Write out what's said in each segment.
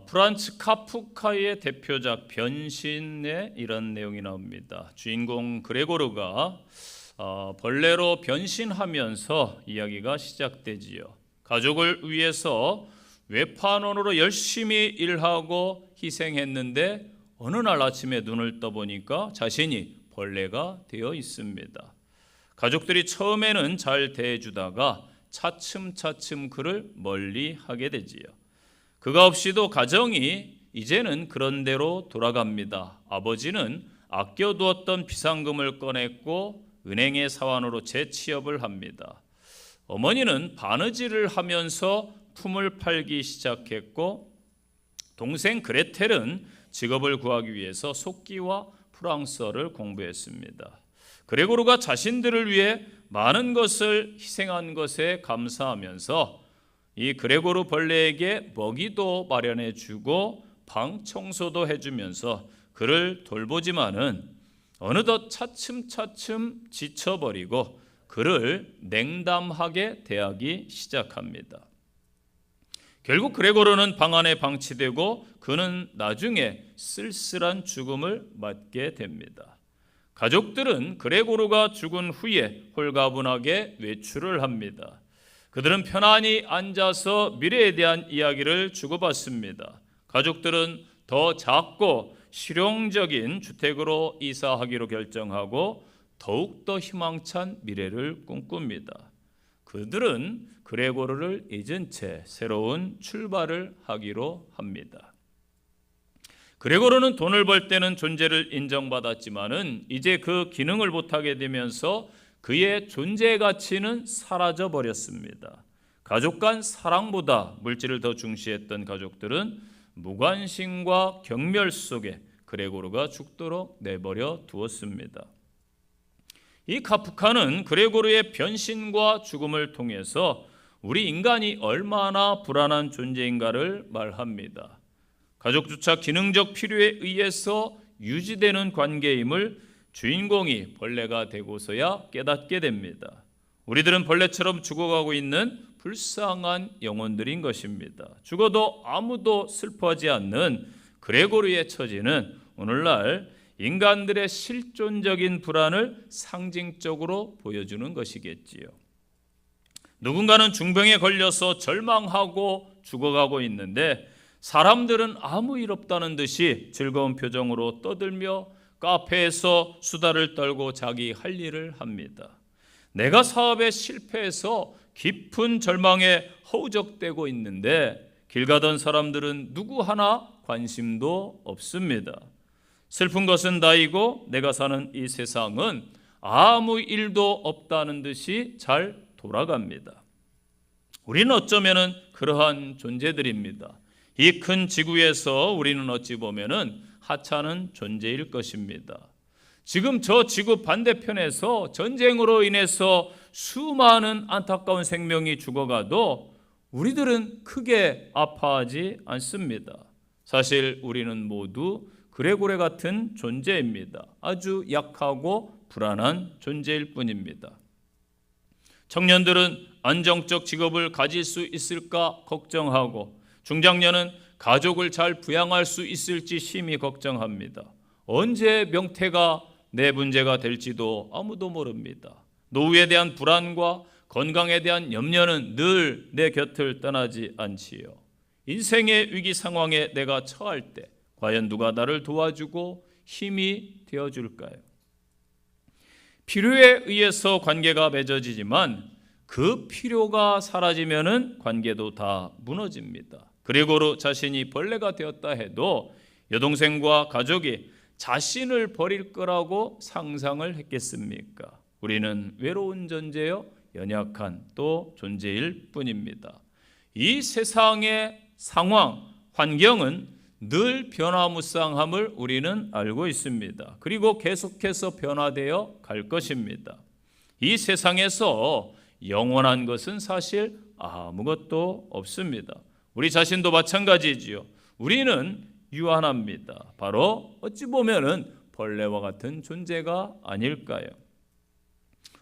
프란츠 카프카의 대표작 변신에 이런 내용이 나옵니다. 주인공 그레고르가 벌레로 변신하면서 이야기가 시작되지요. 가족을 위해서 외판원으로 열심히 일하고 희생했는데 어느 날 아침에 눈을 떠보니까 자신이 벌레가 되어 있습니다. 가족들이 처음에는 잘 대해주다가 차츰차츰 그를 멀리하게 되지요. 그가 없이도 가정이 이제는 그런 대로 돌아갑니다. 아버지는 아껴두었던 비상금을 꺼냈고 은행의 사원으로 재취업을 합니다. 어머니는 바느질을 하면서 품을 팔기 시작했고 동생 그레텔은 직업을 구하기 위해서 속기와 프랑스어를 공부했습니다. 그레고르가 자신들을 위해 많은 것을 희생한 것에 감사하면서 이 그레고르 벌레에게 먹이도 마련해 주고 방 청소도 해주면서 그를 돌보지만은 어느덧 차츰차츰 지쳐버리고 그를 냉담하게 대하기 시작합니다. 결국 그레고르는 방 안에 방치되고 그는 나중에 쓸쓸한 죽음을 맞게 됩니다. 가족들은 그레고르가 죽은 후에 홀가분하게 외출을 합니다. 그들은 편안히 앉아서 미래에 대한 이야기를 주고받습니다. 가족들은 더 작고 실용적인 주택으로 이사하기로 결정하고 더욱더 희망찬 미래를 꿈꿉니다. 그들은 그레고르를 잊은 채 새로운 출발을 하기로 합니다. 그레고르는 돈을 벌 때는 존재를 인정받았지만은 이제 그 기능을 못하게 되면서 그의 존재 가치는 사라져 버렸습니다. 가족 간 사랑보다 물질을 더 중시했던 가족들은 무관심과 경멸 속에 그레고르가 죽도록 내버려 두었습니다. 이 카프카는 그레고르의 변신과 죽음을 통해서 우리 인간이 얼마나 불안한 존재인가를 말합니다. 가족조차 기능적 필요에 의해서 유지되는 관계임을 주인공이 벌레가 되고서야 깨닫게 됩니다. 우리들은 벌레처럼 죽어가고 있는 불쌍한 영혼들인 것입니다. 죽어도 아무도 슬퍼하지 않는 그레고르의 처지는 오늘날 인간들의 실존적인 불안을 상징적으로 보여주는 것이겠지요. 누군가는 중병에 걸려서 절망하고 죽어가고 있는데 사람들은 아무 일 없다는 듯이 즐거운 표정으로 떠들며 카페에서 수다를 떨고 자기 할 일을 합니다. 내가 사업에 실패해서 깊은 절망에 허우적대고 있는데 길 가던 사람들은 누구 하나 관심도 없습니다. 슬픈 것은 나이고 내가 사는 이 세상은 아무 일도 없다는 듯이 잘 돌아갑니다. 우리는 어쩌면은 그러한 존재들입니다. 이 큰 지구에서 우리는 어찌 보면은 하찮은 존재일 것입니다. 지금 저 지구 반대편에서 전쟁으로 인해서 수많은 안타까운 생명이 죽어가도 우리들은 크게 아파하지 않습니다. 사실 우리는 모두 그레고레 같은 존재입니다. 아주 약하고 불안한 존재일 뿐입니다. 청년들은 안정적 직업을 가질 수 있을까 걱정하고 중장년은 가족을 잘 부양할 수 있을지 심히 걱정합니다. 언제 명태가 내 문제가 될지도 아무도 모릅니다. 노후에 대한 불안과 건강에 대한 염려는 늘 내 곁을 떠나지 않지요. 인생의 위기 상황에 내가 처할 때 과연 누가 나를 도와주고 힘이 되어줄까요? 필요에 의해서 관계가 맺어지지만 그 필요가 사라지면은 관계도 다 무너집니다. 그레고르 자신이 벌레가 되었다 해도 여동생과 가족이 자신을 버릴 거라고 상상을 했겠습니까? 우리는 외로운 존재요, 연약한 또 존재일 뿐입니다. 이 세상의 상황, 환경은 늘 변화무쌍함을 우리는 알고 있습니다. 그리고 계속해서 변화되어 갈 것입니다. 이 세상에서 영원한 것은 사실 아무것도 없습니다. 우리 자신도 마찬가지지요. 우리는 유한합니다. 바로 어찌 보면은 벌레와 같은 존재가 아닐까요?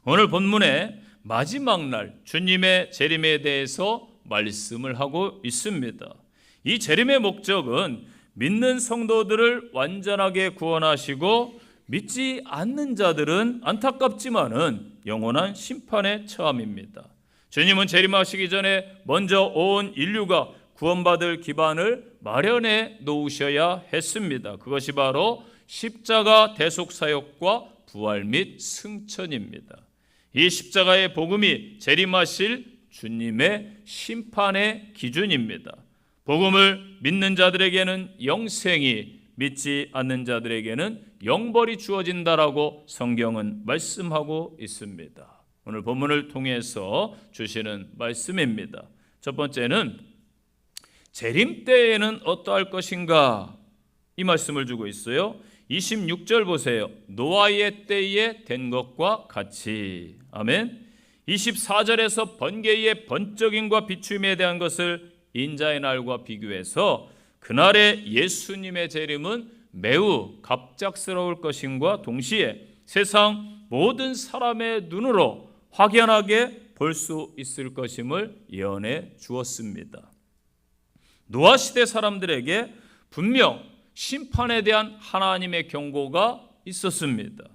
오늘 본문의 마지막 날 주님의 재림에 대해서 말씀을 하고 있습니다. 이 재림의 목적은 믿는 성도들을 완전하게 구원하시고 믿지 않는 자들은 안타깝지만은 영원한 심판에 처함입니다. 주님은 재림하시기 전에 먼저 온 인류가 구원받을 기반을 마련해 놓으셔야 했습니다. 그것이 바로 십자가 대속사역과 부활 및 승천입니다. 이 십자가의 복음이 재림하실 주님의 심판의 기준입니다. 복음을 믿는 자들에게는 영생이, 믿지 않는 자들에게는 영벌이 주어진다라고 성경은 말씀하고 있습니다. 오늘 본문을 통해서 주시는 말씀입니다. 첫 번째는 재림 때에는 어떠할 것인가, 이 말씀을 주고 있어요. 26절 보세요. 노아의 때에 된 것과 같이. 아멘. 24절에서 번개의 번쩍임과 비춤에 대한 것을 인자의 날과 비교해서 그날의 예수님의 재림은 매우 갑작스러울 것임과 동시에 세상 모든 사람의 눈으로 확연하게 볼 수 있을 것임을 예언해 주었습니다. 노아 시대 사람들에게 분명 심판에 대한 하나님의 경고가 있었습니다.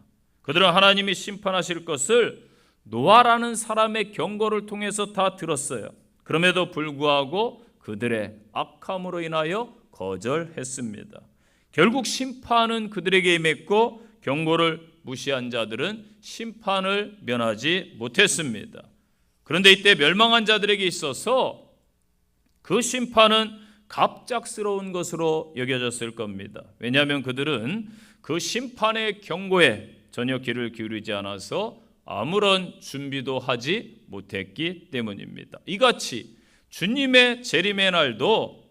그들은 하나님이 심판하실 것을 노아라는 사람의 경고를 통해서 다 들었어요. 그럼에도 불구하고 그들의 악함으로 인하여 거절했습니다. 결국 심판은 그들에게 임했고 경고를 무시한 자들은 심판을 면하지 못했습니다. 그런데 이때 멸망한 자들에게 있어서 그 심판은 갑작스러운 것으로 여겨졌을 겁니다. 왜냐하면 그들은 그 심판의 경고에 전혀 귀를 기울이지 않아서 아무런 준비도 하지 못했기 때문입니다. 이같이 주님의 재림의 날도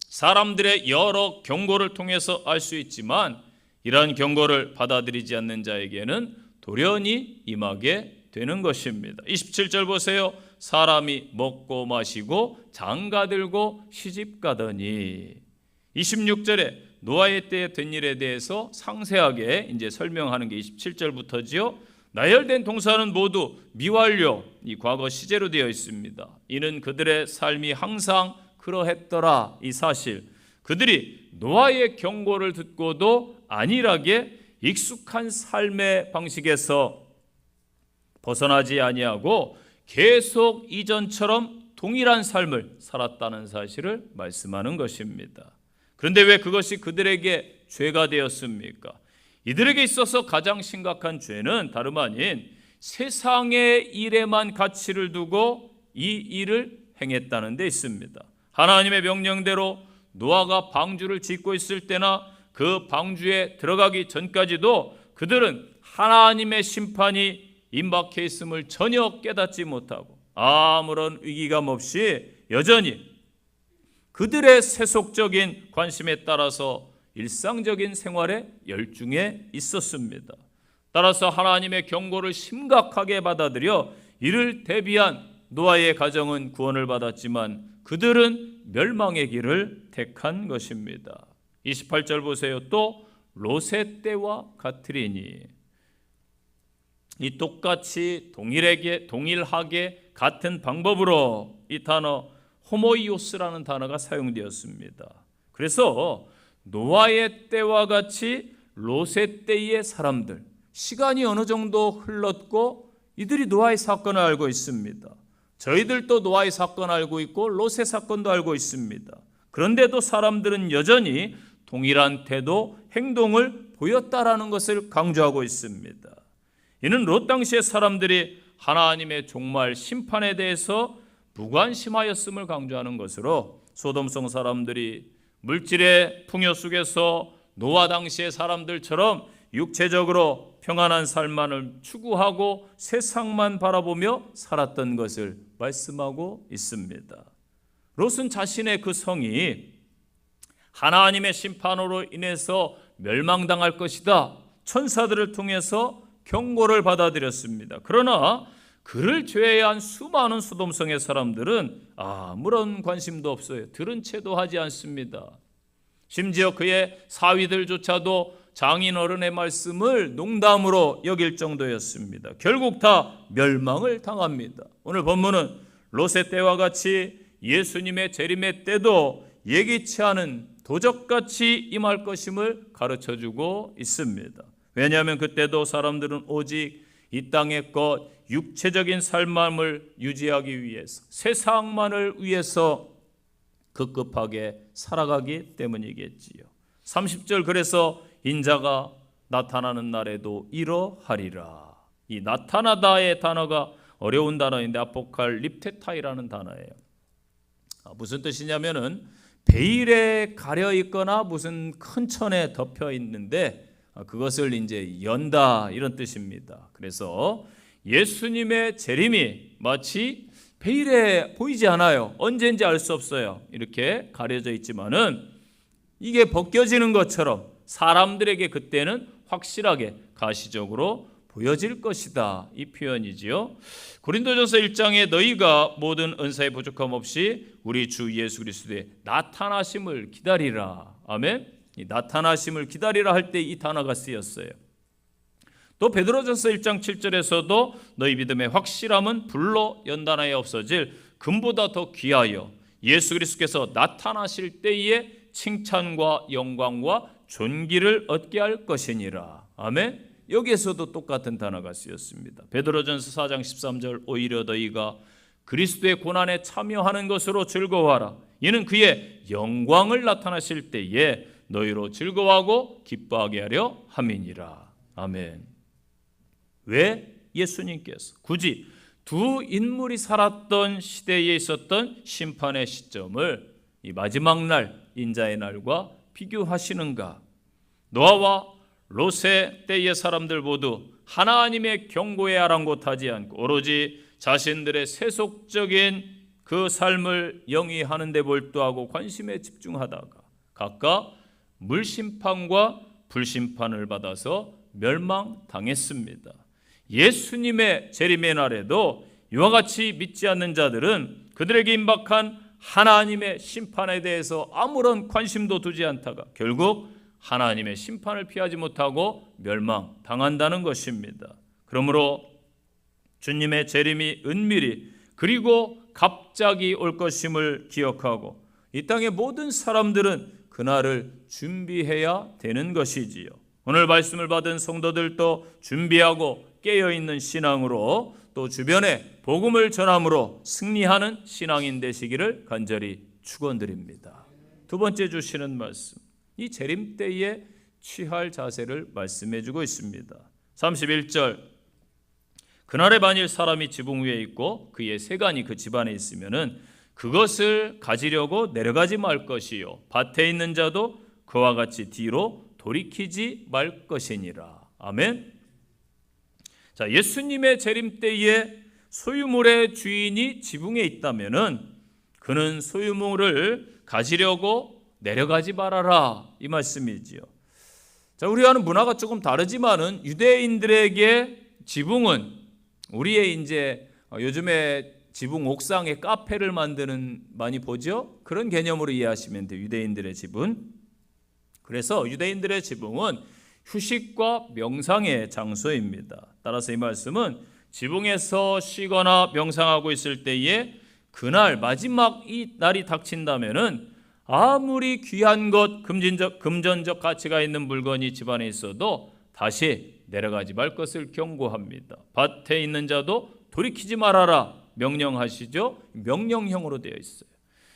사람들의 여러 경고를 통해서 알 수 있지만 이러한 경고를 받아들이지 않는 자에게는 돌연히 임하게 되는 것입니다. 27절 보세요. 사람이 먹고 마시고 장가들고 시집가더니. 26절에 노아의 때에 된 일에 대해서 상세하게 이제 설명하는 게 27절부터지요. 나열된 동사는 모두 미완료, 이 과거 시제로 되어 있습니다. 이는 그들의 삶이 항상 그러했더라, 이 사실. 그들이 노아의 경고를 듣고도 안일하게 익숙한 삶의 방식에서 벗어나지 아니하고 계속 이전처럼 동일한 삶을 살았다는 사실을 말씀하는 것입니다. 그런데 왜 그것이 그들에게 죄가 되었습니까? 이들에게 있어서 가장 심각한 죄는 다름 아닌 세상의 일에만 가치를 두고 이 일을 행했다는 데 있습니다. 하나님의 명령대로 노아가 방주를 짓고 있을 때나 그 방주에 들어가기 전까지도 그들은 하나님의 심판이 임박해 있음을 전혀 깨닫지 못하고 아무런 위기감 없이 여전히 그들의 세속적인 관심에 따라서 일상적인 생활에 열중해 있었습니다. 따라서 하나님의 경고를 심각하게 받아들여 이를 대비한 노아의 가정은 구원을 받았지만 그들은 멸망의 길을 택한 것입니다. 28절 보세요. 또 롯의 때와 같으리니. 이 똑같이 동일하게 같은 방법으로 이 단어 호모이오스라는 단어가 사용되었습니다. 그래서 노아의 때와 같이 롯의 때의 사람들, 시간이 어느 정도 흘렀고 이들이 노아의 사건을 알고 있습니다. 저희들도 노아의 사건 알고 있고 롯의 사건도 알고 있습니다. 그런데도 사람들은 여전히 동일한 태도, 행동을 보였다라는 것을 강조하고 있습니다. 이는 롯 당시의 사람들이 하나님의 종말 심판에 대해서 무관심하였음을 강조하는 것으로 소돔성 사람들이 물질의 풍요 속에서 노아 당시의 사람들처럼 육체적으로 평안한 삶만을 추구하고 세상만 바라보며 살았던 것을 말씀하고 있습니다. 롯은 자신의 그 성이 하나님의 심판으로 인해서 멸망당할 것이다, 천사들을 통해서 경고를 받아들였습니다. 그러나 그를 제외한 수많은 소돔성의 사람들은 아무런 관심도 없어요. 들은 채도 하지 않습니다. 심지어 그의 사위들조차도 장인 어른의 말씀을 농담으로 여길 정도였습니다. 결국 다 멸망을 당합니다. 오늘 본문은 롯의 때와 같이 예수님의 재림의 때도 예기치 않은 도적같이 임할 것임을 가르쳐주고 있습니다. 왜냐하면 그때도 사람들은 오직 이 땅의 것, 육체적인 삶을 유지하기 위해서, 세상만을 위해서 급급하게 살아가기 때문이겠지요. 30절, 그래서 인자가 나타나는 날에도 이러하리라. 이 나타나다의 단어가 어려운 단어인데 아포칼립테타이라는 단어예요. 무슨 뜻이냐면은 베일에 가려 있거나 무슨 큰 천에 덮여 있는데 그것을 이제 연다, 이런 뜻입니다. 그래서 예수님의 재림이 마치 베일에 보이지 않아요. 언제인지 알 수 없어요. 이렇게 가려져 있지만은 이게 벗겨지는 것처럼 사람들에게 그때는 확실하게 가시적으로 보여질 것이다, 이 표현이지요. 고린도전서 1장에 너희가 모든 은사의 부족함 없이 우리 주 예수 그리스도의 나타나심을 기다리라. 아멘. 이 나타나심을 기다리라 할 때 이 단어가 쓰였어요. 또 베드로전서 1장 7절에서도 너희 믿음의 확실함은 불로 연단하여 없어질 금보다 더 귀하여 예수 그리스도께서 나타나실 때에 칭찬과 영광과 존귀를 얻게 할 것이니라. 아멘. 여기에서도 똑같은 단어가 쓰였습니다. 베드로전서 4장 13절, 오히려 너희가 그리스도의 고난에 참여하는 것으로 즐거워하라. 이는 그의 영광을 나타나실 때에 너희로 즐거워하고 기뻐하게 하려 함이니라. 아멘. 왜 예수님께서 굳이 두 인물이 살았던 시대에 있었던 심판의 시점을 이 마지막 날, 인자의 날과 비교하시는가? 노아와 롯의 때의 사람들 모두 하나님의 경고에 아랑곳하지 않고 오로지 자신들의 세속적인 그 삶을 영위하는 데 몰두하고 관심에 집중하다가 각각 물심판과 불심판을 받아서 멸망당했습니다. 예수님의 재림의 날에도 이와 같이 믿지 않는 자들은 그들에게 임박한 하나님의 심판에 대해서 아무런 관심도 두지 않다가 결국 하나님의 심판을 피하지 못하고 멸망당한다는 것입니다. 그러므로 주님의 재림이 은밀히 그리고 갑자기 올 것임을 기억하고 이 땅의 모든 사람들은 그날을 준비해야 되는 것이지요. 오늘 말씀을 받은 성도들도 준비하고 깨어있는 신앙으로 또 주변에 복음을 전함으로 승리하는 신앙인 되시기를 간절히 축원드립니다. 두 번째 주시는 말씀, 이 재림 때에 취할 자세를 말씀해 주고 있습니다. 31절, 그날에 만일 사람이 지붕 위에 있고 그의 세간이 그 집안에 있으면은 그것을 가지려고 내려가지 말 것이요 밭에 있는 자도 그와 같이 뒤로 돌이키지 말 것이니라. 아멘. 자, 예수님의 재림 때에 소유물의 주인이 지붕에 있다면은 그는 소유물을 가지려고 내려가지 말아라, 이 말씀이지요. 자, 우리와는 문화가 조금 다르지만은 유대인들에게 지붕은 우리의 이제 요즘에 지붕 옥상에 카페를 만드는 많이 보죠. 그런 개념으로 이해하시면 돼요. 유대인들의 집은. 그래서 유대인들의 지붕은 휴식과 명상의 장소입니다. 따라서 이 말씀은 지붕에서 쉬거나 명상하고 있을 때에 그날 마지막 이 날이 닥친다면은 아무리 귀한 것, 금전적 가치가 있는 물건이 집안에 있어도 다시 내려가지 말 것을 경고합니다. 밭에 있는 자도 돌이키지 말아라 명령하시죠. 명령형으로 되어 있어요.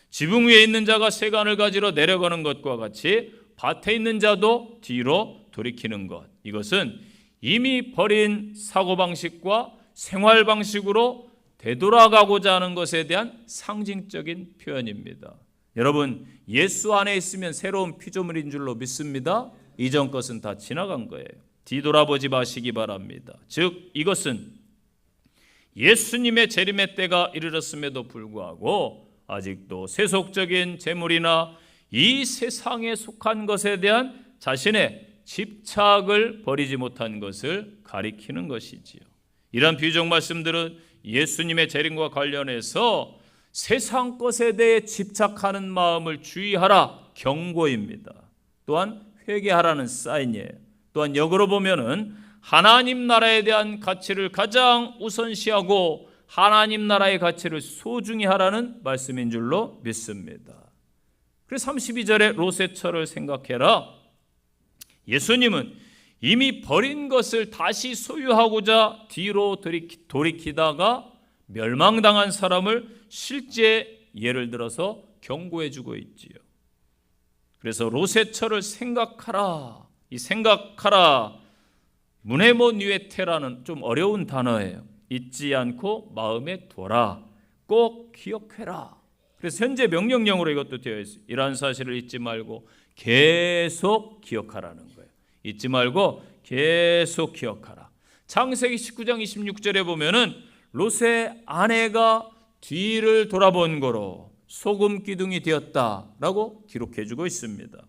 지붕 위에 있는 자가 세간을 가지러 내려가는 것과 같이 밭에 있는 자도 뒤로 돌이키는 것, 이것은 이미 버린 사고방식과 생활방식으로 되돌아가고자 하는 것에 대한 상징적인 표현입니다. 여러분, 예수 안에 있으면 새로운 피조물인 줄로 믿습니다. 이전 것은 다 지나간 거예요. 뒤돌아보지 마시기 바랍니다. 즉 이것은 예수님의 재림의 때가 이르렀음에도 불구하고 아직도 세속적인 재물이나 이 세상에 속한 것에 대한 자신의 집착을 버리지 못한 것을 가리키는 것이지요. 이런 비유적 말씀들은 예수님의 재림과 관련해서 세상 것에 대해 집착하는 마음을 주의하라 경고입니다. 또한 회개하라는 사인이에요. 또한 역으로 보면은 하나님 나라에 대한 가치를 가장 우선시하고 하나님 나라의 가치를 소중히 하라는 말씀인 줄로 믿습니다. 그래서 32절에 롯의 처를 생각해라. 예수님은 이미 버린 것을 다시 소유하고자 뒤로 돌이키다가 멸망당한 사람을 실제 예를 들어서 경고해 주고 있지요. 그래서 롯의 처를 생각하라. 이 생각하라, 무네모 뉴에테라는 좀 어려운 단어예요. 잊지 않고 마음에 둬라. 꼭 기억해라. 그래서 현재 명령형으로 이것도 되어 있어요. 이러한 사실을 잊지 말고 계속 기억하라는 거예요. 잊지 말고 계속 기억하라. 창세기 19장 26절에 보면은 롯의 아내가 뒤를 돌아본 거로 소금 기둥이 되었다라고 기록해주고 있습니다.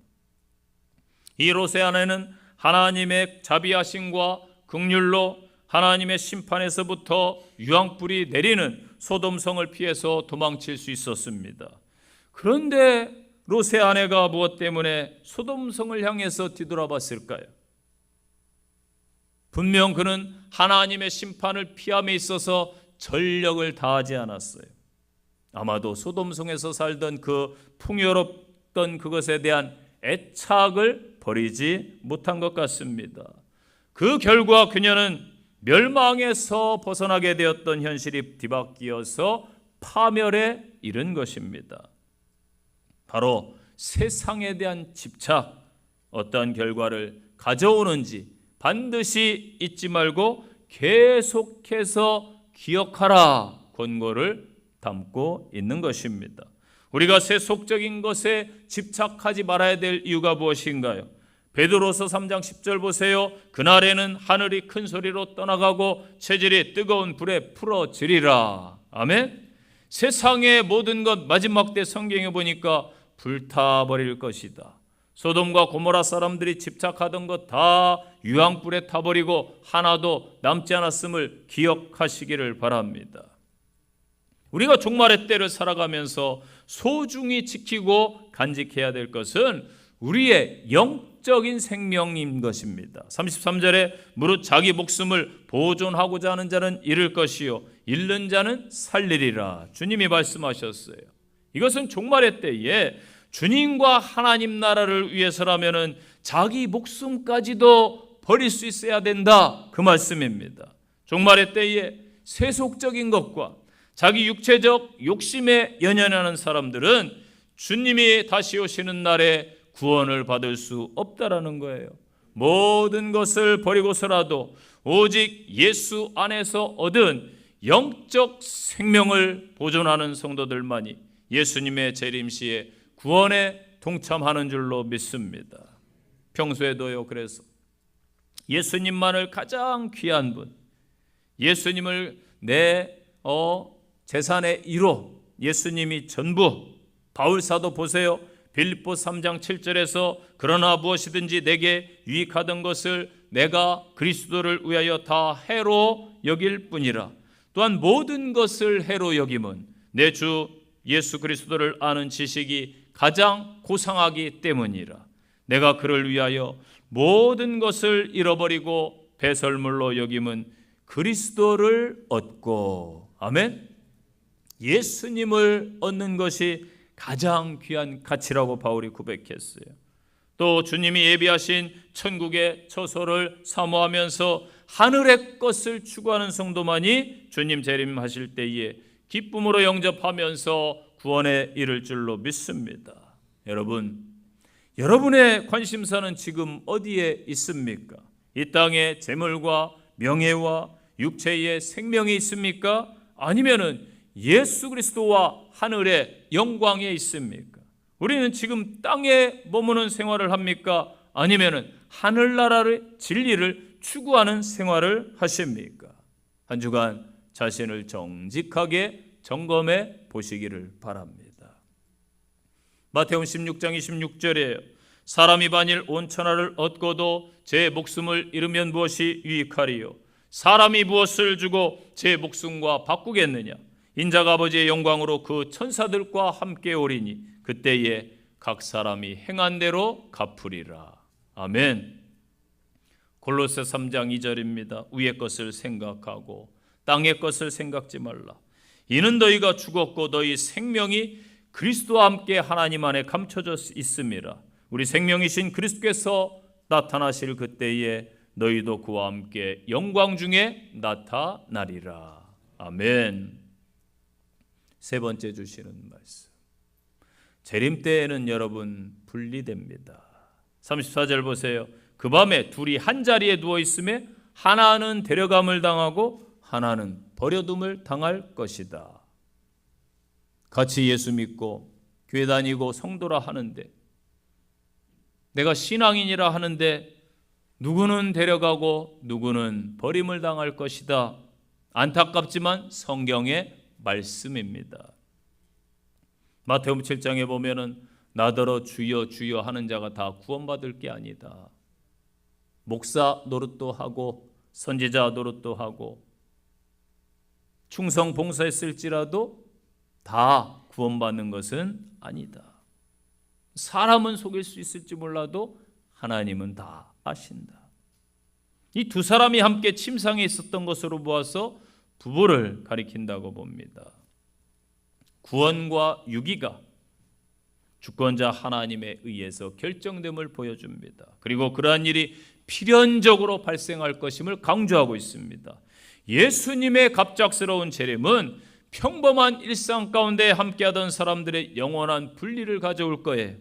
이 롯의 아내는 하나님의 자비하심과 긍휼로 하나님의 심판에서부터 유황불이 내리는 소돔성을 피해서 도망칠 수 있었습니다. 그런데 롯의 아내가 무엇 때문에 소돔성을 향해서 뒤돌아봤을까요? 분명 그는 하나님의 심판을 피함에 있어서 전력을 다하지 않았어요. 아마도 소돔성에서 살던 그 풍요롭던 그것에 대한 애착을 버리지 못한 것 같습니다. 그 결과 그녀는 멸망에서 벗어나게 되었던 현실이 뒤바뀌어서 파멸에 이른 것입니다. 바로 세상에 대한 집착, 어떠한 결과를 가져오는지 반드시 잊지 말고 계속해서 기억하라 권고를 담고 있는 것입니다. 우리가 세속적인 것에 집착하지 말아야 될 이유가 무엇인가요? 베드로서 3장 10절 보세요. 그날에는 하늘이 큰 소리로 떠나가고 체질이 뜨거운 불에 풀어지리라. 아멘. 세상의 모든 것 마지막 때 성경에 보니까 불타버릴 것이다. 소돔과 고모라 사람들이 집착하던 것 다 유황불에 타버리고 하나도 남지 않았음을 기억하시기를 바랍니다. 우리가 종말의 때를 살아가면서 소중히 지키고 간직해야 될 것은 우리의 영적인 생명인 것입니다. 33절에 무릇 자기 목숨을 보존하고자 하는 자는 잃을 것이요 잃는 자는 살리리라. 주님이 말씀하셨어요. 이것은 종말의 때에 주님과 하나님 나라를 위해서라면은 자기 목숨까지도 버릴 수 있어야 된다, 그 말씀입니다. 종말의 때에 세속적인 것과 자기 육체적 욕심에 연연하는 사람들은 주님이 다시 오시는 날에 구원을 받을 수 없다라는 거예요. 모든 것을 버리고서라도 오직 예수 안에서 얻은 영적 생명을 보존하는 성도들만이 예수님의 재림시에 구원에 동참하는 줄로 믿습니다. 평소에도요, 그래서 예수님만을 가장 귀한 분, 예수님을 내 재산의 1호, 예수님이 전부. 바울사도 보세요. 빌립보 3장 7절에서 그러나 무엇이든지 내게 유익하던 것을 내가 그리스도를 위하여 다 해로 여길 뿐이라. 또한 모든 것을 해로 여김은 내 주 예수 그리스도를 아는 지식이 가장 고상하기 때문이라. 내가 그를 위하여 모든 것을 잃어버리고 배설물로 여김은 그리스도를 얻고, 아멘. 예수님을 얻는 것이 가장 귀한 가치라고 바울이 고백했어요. 또 주님이 예비하신 천국의 처소를 사모하면서 하늘의 것을 추구하는 성도만이 주님 재림하실 때에 기쁨으로 영접하면서 구원에 이를 줄로 믿습니다. 여러분의 관심사는 지금 어디에 있습니까? 이 땅에 재물과 명예와 육체의 생명이 있습니까? 아니면은 예수 그리스도와 하늘의 영광에 있습니까? 우리는 지금 땅에 머무는 생활을 합니까? 아니면은 하늘나라의 진리를 추구하는 생활을 하십니까? 한 주간 자신을 정직하게 점검해 보시기를 바랍니다. 마태복음 16장 26절에 사람이 만일 온 천하를 얻고도 제 목숨을 잃으면 무엇이 유익하리요? 사람이 무엇을 주고 제 목숨과 바꾸겠느냐? 인자가 아버지의 영광으로 그 천사들과 함께 오리니 그때에 각 사람이 행한 대로 갚으리라. 아멘. 골로새 3장 2절입니다. 위의 것을 생각하고 땅의 것을 생각지 말라. 이는 너희가 죽었고 너희 생명이 그리스도와 함께 하나님 안에 감춰져 있음이라. 우리 생명이신 그리스도께서 나타나실 그때에 너희도 그와 함께 영광 중에 나타나리라. 아멘. 세 번째 주시는 말씀. 재림 때에는 여러분 분리됩니다. 34절 보세요. 그 밤에 둘이 한 자리에 누워 있음에 하나는 데려감을 당하고 하나는 버려둠을 당할 것이다. 같이 예수 믿고 교회 다니고 성도라 하는데, 내가 신앙인이라 하는데 누구는 데려가고 누구는 버림을 당할 것이다. 안타깝지만 성경의 말씀입니다. 마태복음 7장에 보면은 나더러 주여 주여 하는 자가 다 구원받을 게 아니다. 목사 노릇도 하고 선지자 노릇도 하고 충성 봉사했을지라도 다 구원받는 것은 아니다. 사람은 속일 수 있을지 몰라도 하나님은 다 아신다. 이 두 사람이 함께 침상에 있었던 것으로 보아서 부부를 가리킨다고 봅니다. 구원과 유기가 주권자 하나님에 의해서 결정됨을 보여줍니다. 그리고 그러한 일이 필연적으로 발생할 것임을 강조하고 있습니다. 예수님의 갑작스러운 재림은 평범한 일상 가운데 함께하던 사람들의 영원한 분리를 가져올 거예요.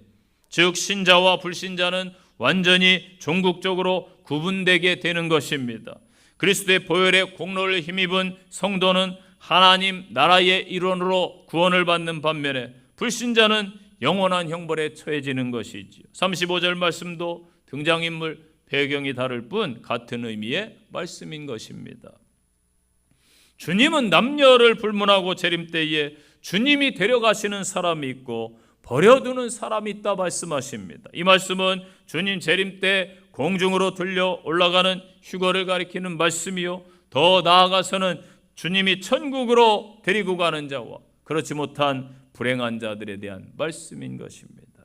즉 신자와 불신자는 완전히 종국적으로 구분되게 되는 것입니다. 그리스도의 보혈의 공로를 힘입은 성도는 하나님 나라의 일원으로 구원을 받는 반면에 불신자는 영원한 형벌에 처해지는 것이지요. 35절 말씀도 등장인물 배경이 다를 뿐 같은 의미의 말씀인 것입니다. 주님은 남녀를 불문하고 재림 때에 주님이 데려가시는 사람이 있고 버려두는 사람이 있다 말씀하십니다. 이 말씀은 주님 재림 때 공중으로 들려 올라가는 휴거를 가리키는 말씀이요, 더 나아가서는 주님이 천국으로 데리고 가는 자와 그렇지 못한 불행한 자들에 대한 말씀인 것입니다.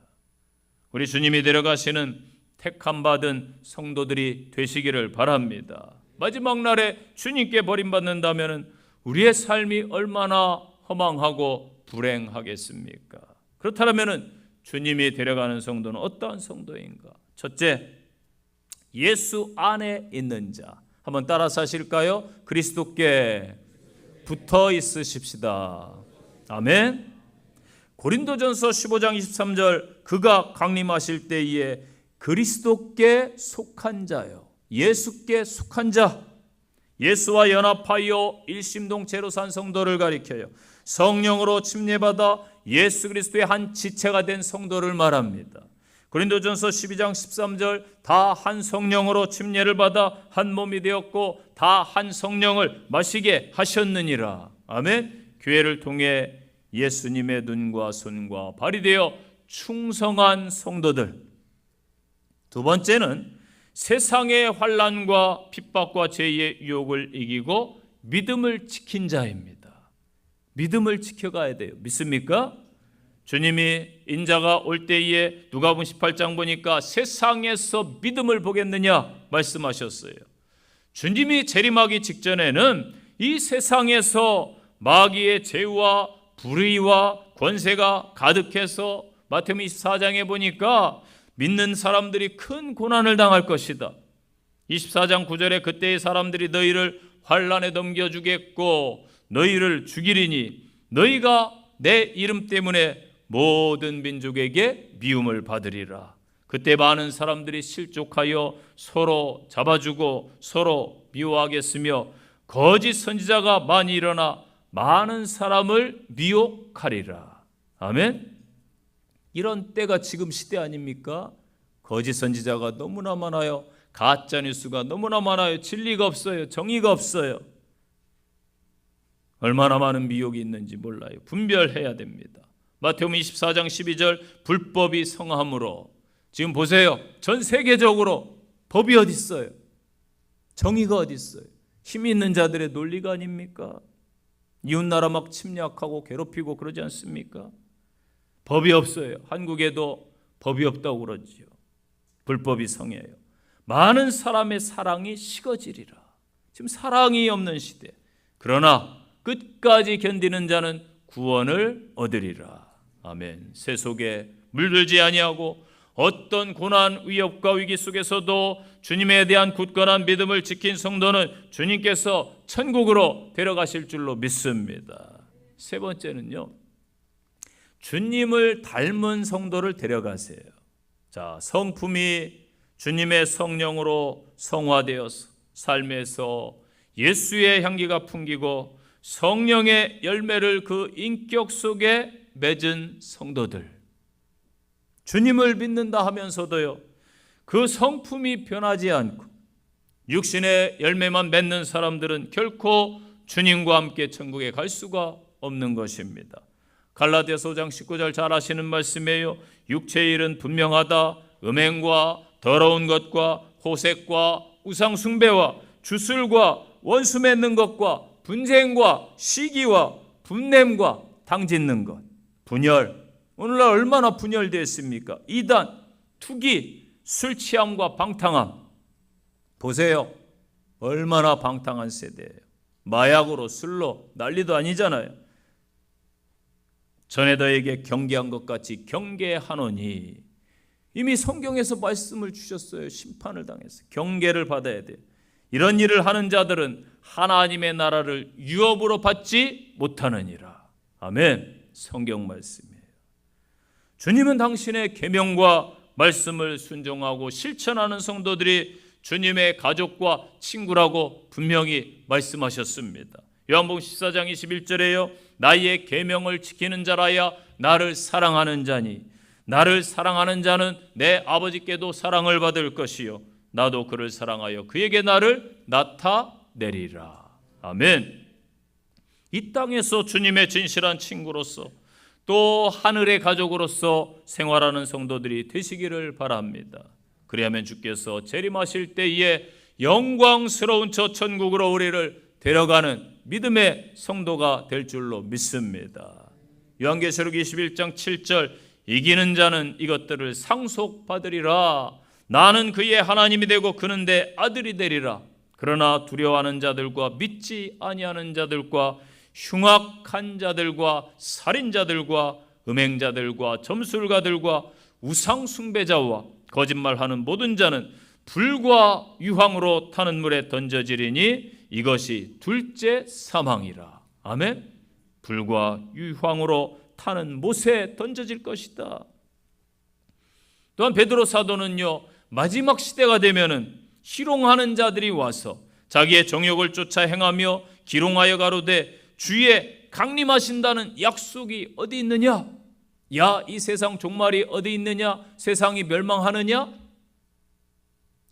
우리 주님이 데려가시는 택함 받은 성도들이 되시기를 바랍니다. 마지막 날에 주님께 버림받는다면 우리의 삶이 얼마나 허망하고 불행하겠습니까? 그렇다면 주님이 데려가는 성도는 어떠한 성도인가? 첫째, 예수 안에 있는 자. 한번 따라서 하실까요? 그리스도께 붙어 있으십시다. 아멘. 고린도전서 15장 23절, 그가 강림하실 때에 그리스도께 속한 자요, 예수께 속한 자, 예수와 연합하여 일심동체로 산 성도를 가리켜요. 성령으로 침례받아 예수 그리스도의 한 지체가 된 성도를 말합니다. 고린도전서 12장 13절, 다 한 성령으로 침례를 받아 한 몸이 되었고 다 한 성령을 마시게 하셨느니라. 아멘. 교회를 통해 예수님의 눈과 손과 발이 되어 충성한 성도들. 두 번째는 세상의 환난과 핍박과 죄의 유혹을 이기고 믿음을 지킨 자입니다. 믿음을 지켜가야 돼요. 믿습니까? 주님이 인자가 올 때에 누가복음 18장 보니까 세상에서 믿음을 보겠느냐 말씀하셨어요. 주님이 재림하기 직전에는 이 세상에서 마귀의 죄와 불의와 권세가 가득해서 마태복음 24장에 보니까 믿는 사람들이 큰 고난을 당할 것이다. 24장 9절에 그때의 사람들이 너희를 환난에 넘겨주겠고 너희를 죽이리니 너희가 내 이름 때문에 모든 민족에게 미움을 받으리라. 그때 많은 사람들이 실족하여 서로 잡아주고 서로 미워하겠으며 거짓 선지자가 많이 일어나 많은 사람을 미혹하리라. 아멘. 이런 때가 지금 시대 아닙니까? 거짓 선지자가 너무나 많아요. 가짜 뉴스가 너무나 많아요. 진리가 없어요. 정의가 없어요. 얼마나 많은 미혹이 있는지 몰라요. 분별해야 됩니다. 마태복음 24장 12절, 불법이 성함으로. 지금 보세요. 전 세계적으로 법이 어디 있어요? 정의가 어디 있어요? 힘이 있는 자들의 논리가 아닙니까? 이웃나라 막 침략하고 괴롭히고 그러지 않습니까? 법이 없어요. 한국에도 법이 없다고 그러지요. 불법이 성해요. 많은 사람의 사랑이 식어지리라. 지금 사랑이 없는 시대. 그러나 끝까지 견디는 자는 구원을 얻으리라. 아멘. 새 속에 물들지 아니하고 어떤 고난, 위협과 위기 속에서도 주님에 대한 굳건한 믿음을 지킨 성도는 주님께서 천국으로 데려가실 줄로 믿습니다. 세 번째는요, 주님을 닮은 성도를 데려가세요. 자, 성품이 주님의 성령으로 성화되어서 삶에서 예수의 향기가 풍기고 성령의 열매를 그 인격 속에 맺은 성도들, 주님을 믿는다 하면서도요, 그 성품이 변하지 않고 육신의 열매만 맺는 사람들은 결코 주님과 함께 천국에 갈 수가 없는 것입니다. 갈라디아서 5장 19절 잘 아시는 말씀이에요. 육체의 일은 분명하다. 음행과 더러운 것과 호색과 우상 숭배와 주술과 원수 맺는 것과 분쟁과 시기와 분냄과 당짓는 것, 분열. 오늘날 얼마나 분열되어 있습니까? 이단, 투기, 술 취함과 방탕함. 보세요. 얼마나 방탕한 세대예요. 마약으로 술로 난리도 아니잖아요. 전에 너에게 경계한 것 같이 경계하노니, 이미 성경에서 말씀을 주셨어요. 심판을 당해서 경계를 받아야 돼요. 이런 일을 하는 자들은 하나님의 나라를 유업으로 받지 못하느니라. 아멘. 성경 말씀이에요. 주님은 당신의 계명과 말씀을 순종하고 실천하는 성도들이 주님의 가족과 친구라고 분명히 말씀하셨습니다. 요한복음 14장 21절에요. 나의 계명을 지키는 자라야 나를 사랑하는 자니 나를 사랑하는 자는 내 아버지께도 사랑을 받을 것이요 나도 그를 사랑하여 그에게 나를 나타내리라. 아멘. 이 땅에서 주님의 진실한 친구로서 또 하늘의 가족으로서 생활하는 성도들이 되시기를 바랍니다. 그리하면 주께서 재림하실 때에 영광스러운 저 천국으로 우리를 데려가는 믿음의 성도가 될 줄로 믿습니다. 요한계시록 21장 7절 이기는 자는 이것들을 상속받으리라. 나는 그의 하나님이 되고 그는 내 아들이 되리라. 그러나 두려워하는 자들과 믿지 아니하는 자들과 흉악한 자들과 살인자들과 음행자들과 점술가들과 우상숭배자와 거짓말하는 모든 자는 불과 유황으로 타는 물에 던져지리니 이것이 둘째 사망이라. 아멘. 불과 유황으로 타는 못에 던져질 것이다. 또한 베드로 사도는요, 마지막 시대가 되면은 희롱하는 자들이 와서 자기의 정욕을 쫓아 행하며 기롱하여 가로되 주의 강림하신다는 약속이 어디 있느냐? 야, 이 세상 종말이 어디 있느냐? 세상이 멸망하느냐?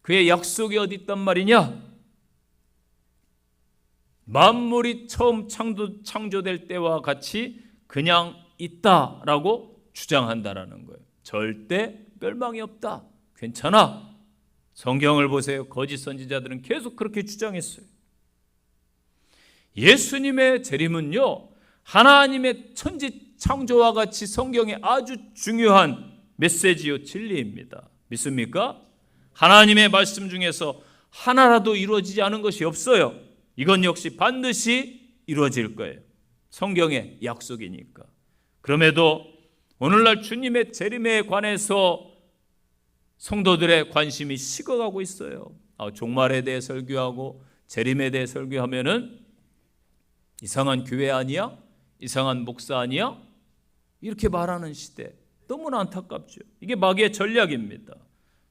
그의 약속이 어디 있단 말이냐? 만물이 처음 창조될 때와 같이 그냥 있다라고 주장한다라는 거예요. 절대 멸망이 없다. 괜찮아. 성경을 보세요. 거짓 선지자들은 계속 그렇게 주장했어요. 예수님의 재림은요, 하나님의 천지 창조와 같이 성경의 아주 중요한 메시지요, 진리입니다. 믿습니까? 하나님의 말씀 중에서 하나라도 이루어지지 않은 것이 없어요. 이건 역시 반드시 이루어질 거예요. 성경의 약속이니까. 그럼에도 오늘날 주님의 재림에 관해서 성도들의 관심이 식어가고 있어요. 종말에 대해 설교하고 재림에 대해 설교하면은 이상한 교회 아니야? 이상한 목사 아니야? 이렇게 말하는 시대, 너무나 안타깝죠. 이게 마귀의 전략입니다.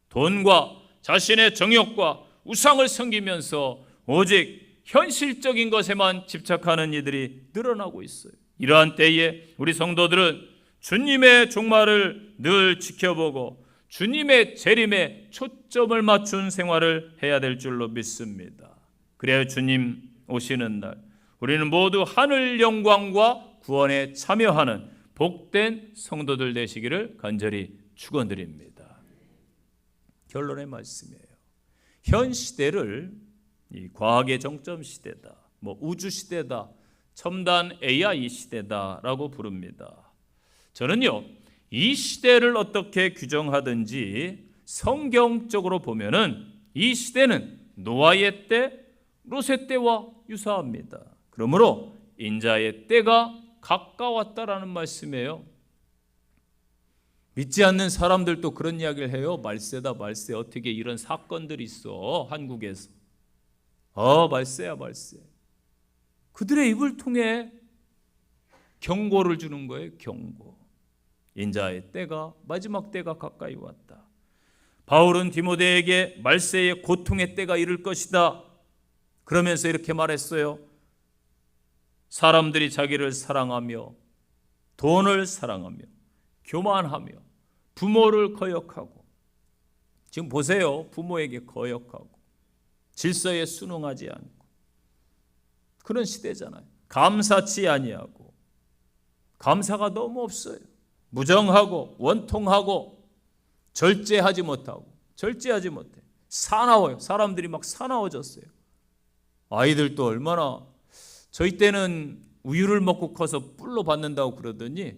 돈과 자신의 정욕과 우상을 섬기면서 오직 현실적인 것에만 집착하는 이들이 늘어나고 있어요. 이러한 때에 우리 성도들은 주님의 종말을 늘 지켜보고 주님의 재림에 초점을 맞춘 생활을 해야 될 줄로 믿습니다. 그래야 주님 오시는 날 우리는 모두 하늘 영광과 구원에 참여하는 복된 성도들 되시기를 간절히 축원드립니다. 결론의 말씀이에요. 현 시대를 이 과학의 정점 시대다, 우주 시대다, 첨단 AI 시대다라고 부릅니다. 저는요, 이 시대를 어떻게 규정하든지 성경적으로 보면은 이 시대는 노아의 때, 롯의 때와 유사합니다. 그러므로 인자의 때가 가까웠다라는 말씀이에요. 믿지 않는 사람들도 그런 이야기를 해요. 말세다 말세. 어떻게 이런 사건들이 있어 한국에서. 말세야 말세. 그들의 입을 통해 경고를 주는 거예요. 경고. 인자의 때가, 마지막 때가 가까이 왔다. 바울은 디모데에게 말세의 고통의 때가 이를 것이다 그러면서 이렇게 말했어요. 사람들이 자기를 사랑하며 돈을 사랑하며 교만하며 부모를 거역하고, 지금 보세요. 부모에게 거역하고 질서에 순응하지 않고 그런 시대잖아요. 감사치 아니하고, 감사가 너무 없어요. 무정하고 원통하고 절제하지 못하고, 절제하지 못해. 사나워요. 사람들이 막 사나워졌어요. 아이들도 얼마나, 저희 때는 우유를 먹고 커서 뿔로 받는다고 그러더니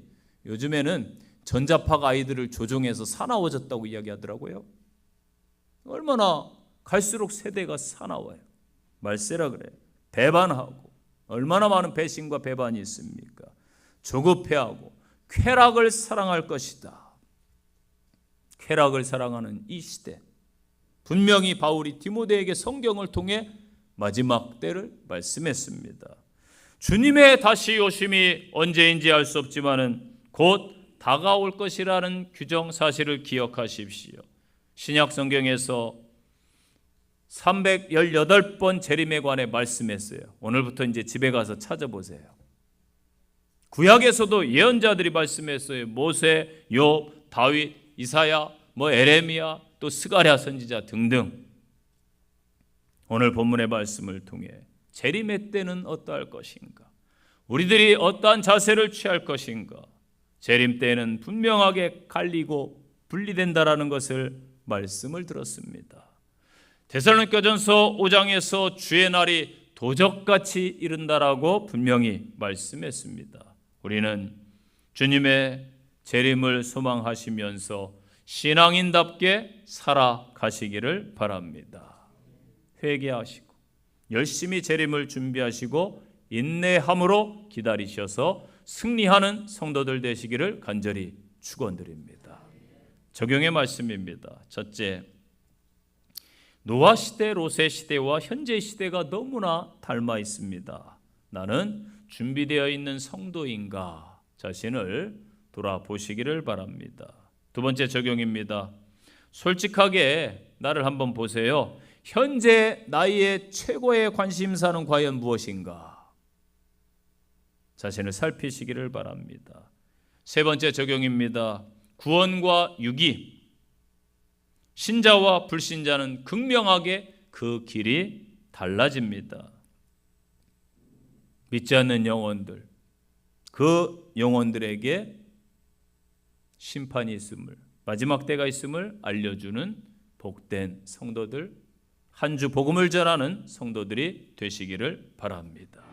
요즘에는 전자파가 아이들을 조종해서 사나워졌다고 이야기하더라고요. 얼마나 갈수록 세대가 사나워요. 말세라 그래요. 배반하고, 얼마나 많은 배신과 배반이 있습니까? 조급해하고 쾌락을 사랑할 것이다. 쾌락을 사랑하는 이 시대, 분명히 바울이 디모데에게 성경을 통해 마지막 때를 말씀했습니다. 주님의 다시 오심이 언제인지 알 수 없지만은 곧 다가올 것이라는 규정 사실을 기억하십시오. 신약 성경에서 318번 재림에 관해 말씀했어요. 오늘부터 이제 집에 가서 찾아보세요. 구약에서도 예언자들이 말씀했어요. 모세, 욥, 다윗, 이사야, 에레미야, 또 스가랴 선지자 등등. 오늘 본문의 말씀을 통해 재림의 때는 어떠할 것인가? 우리들이 어떠한 자세를 취할 것인가? 재림 때는 분명하게 갈리고 분리된다라는 것을 말씀을 들었습니다. 데살로니가전서 5장에서 주의 날이 도적같이 이른다라고 분명히 말씀했습니다. 우리는 주님의 재림을 소망하시면서 신앙인답게 살아가시기를 바랍니다. 회개하시고 열심히 재림을 준비하시고 인내함으로 기다리셔서 승리하는 성도들 되시기를 간절히 축원드립니다. 적용의 말씀입니다. 첫째, 노아 시대, 롯의 시대와 현재 시대가 너무나 닮아 있습니다. 나는 준비되어 있는 성도인가? 자신을 돌아보시기를 바랍니다. 두 번째 적용입니다. 솔직하게 나를 한번 보세요. 현재 나의 최고의 관심사는 과연 무엇인가? 자신을 살피시기를 바랍니다. 세 번째 적용입니다. 구원과 유기. 신자와 불신자는 극명하게 그 길이 달라집니다. 믿지 않는 영혼들, 그 영혼들에게 심판이 있음을, 마지막 때가 있음을 알려주는 복된 성도들, 한 주 복음을 전하는 성도들이 되시기를 바랍니다.